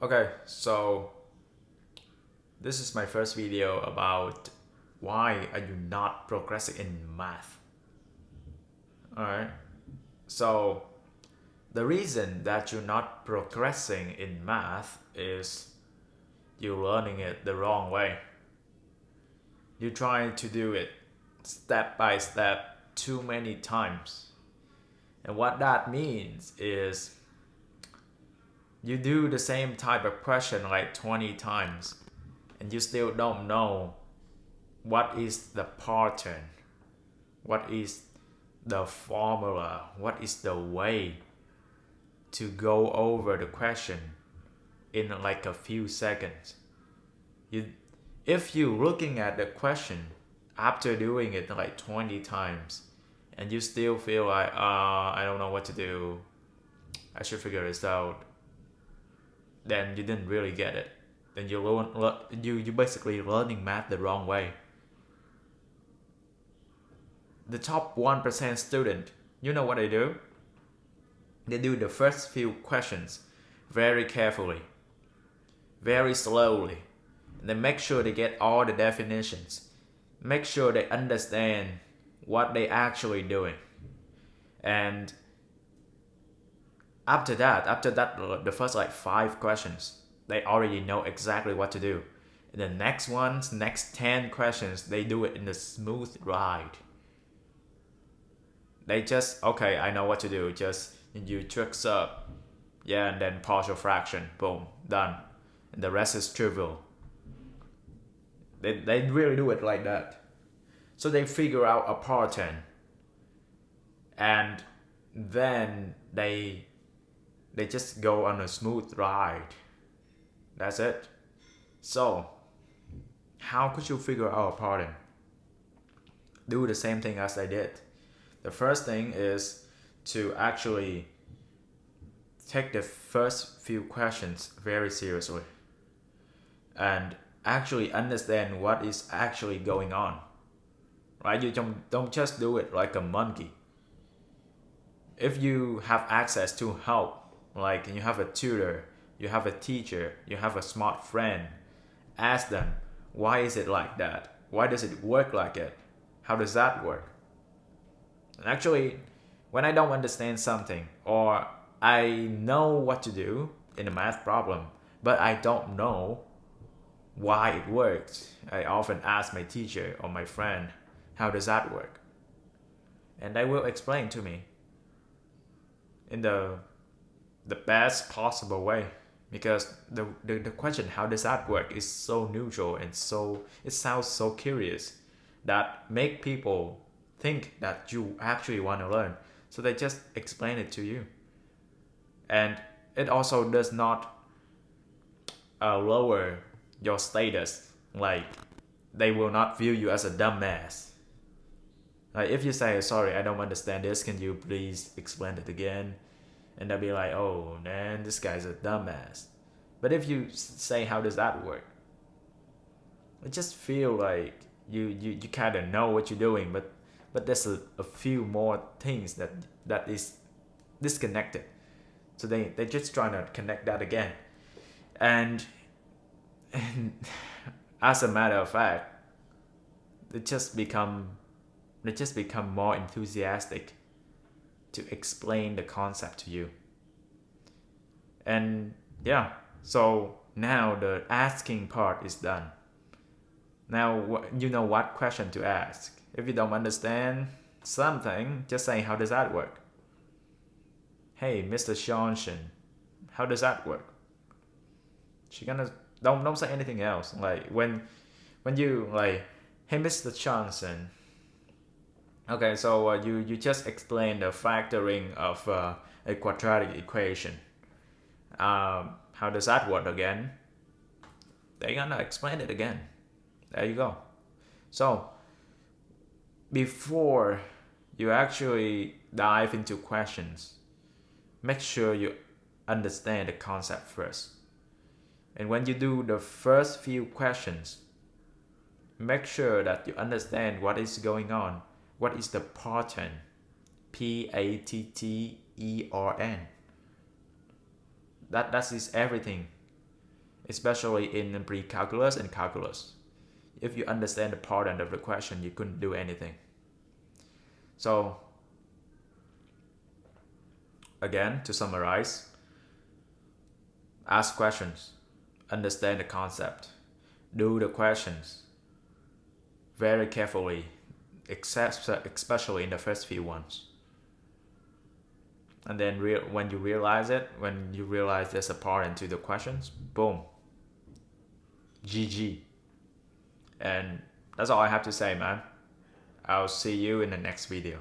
Okay, so this is my first video about why are you not progressing in math. Alright, so the reason that you're not progressing in math is you're learning it the wrong way. You're trying to do it step by step too many times. And what that means is you do the same type of question like 20 times and you still don't know what is the pattern, what is the formula, what is the way to go over the question in like a few seconds. You, if you're looking at the question after doing it like 20 times and you still feel like, I don't know what to do, I should figure this out, then you didn't really get it. Then you basically learning math the wrong way. The top 1% student, you know what they do? They do the first few questions very carefully, very slowly, and then make sure they get all the definitions. Make sure they understand what they actually doing. And after that, the first like 5 questions, they already know exactly what to do. And the next 10 questions, they do it in a smooth ride. They just, okay, I know what to do. Just you tricks up, yeah, and then partial fraction, boom, done. And the rest is trivial. They really do it like that. So they figure out a pattern, and then they just go on a smooth ride. That's it. So how could you figure out a pattern? Do the same thing as I did. The first thing is to actually take the first few questions very seriously and actually understand what is actually going on. Right? You don't just do it like a monkey. If you have access to help, like you have a tutor, you have a teacher, you have a smart friend, ask them, why is it like that? Why does it work like it? How does that work? And actually, when I don't understand something or I know what to do in a math problem, but I don't know why it works, I often ask my teacher or my friend, how does that work? And they will explain to me in the best possible way, because the question how does that work is so neutral and so it sounds so curious that make people think that you actually want to learn, so they just explain it to you. And it also does not lower your status, like they will not view you as a dumbass. Like if you say, sorry, I don't understand this, can you please explain it again? And they'll be like, oh man, this guy's a dumbass. But if you say, how does that work? It just feel like you kind of know what you're doing, but there's a few more things that is disconnected. So they're just trying to connect that again. And, and as a matter of fact, they just become more enthusiastic to explain the concept to you. And yeah, so now the asking part is done. Now you know what question to ask. If you don't understand something, just say, how does that work? Hey, Mr. Johnson, how does that work? She gonna don't say anything else. Like when you like, hey, Mr. Johnson. Okay, so you just explain the factoring of a quadratic equation. How does that work again? They're gonna explain it again. There you go. So before you actually dive into questions, make sure you understand the concept first. And when you do the first few questions, make sure that you understand what is going on. What is the pattern? Pattern. That is everything. especially in pre-calculus and calculus. If you understand the pattern of the question, you couldn't do anything. So again, to summarize, ask questions, understand the concept, do the questions very carefully, especially in the first few ones. And then when you realize there's a pattern to the questions, boom, GG. And that's all I have to say, man. I'll see you in the next video.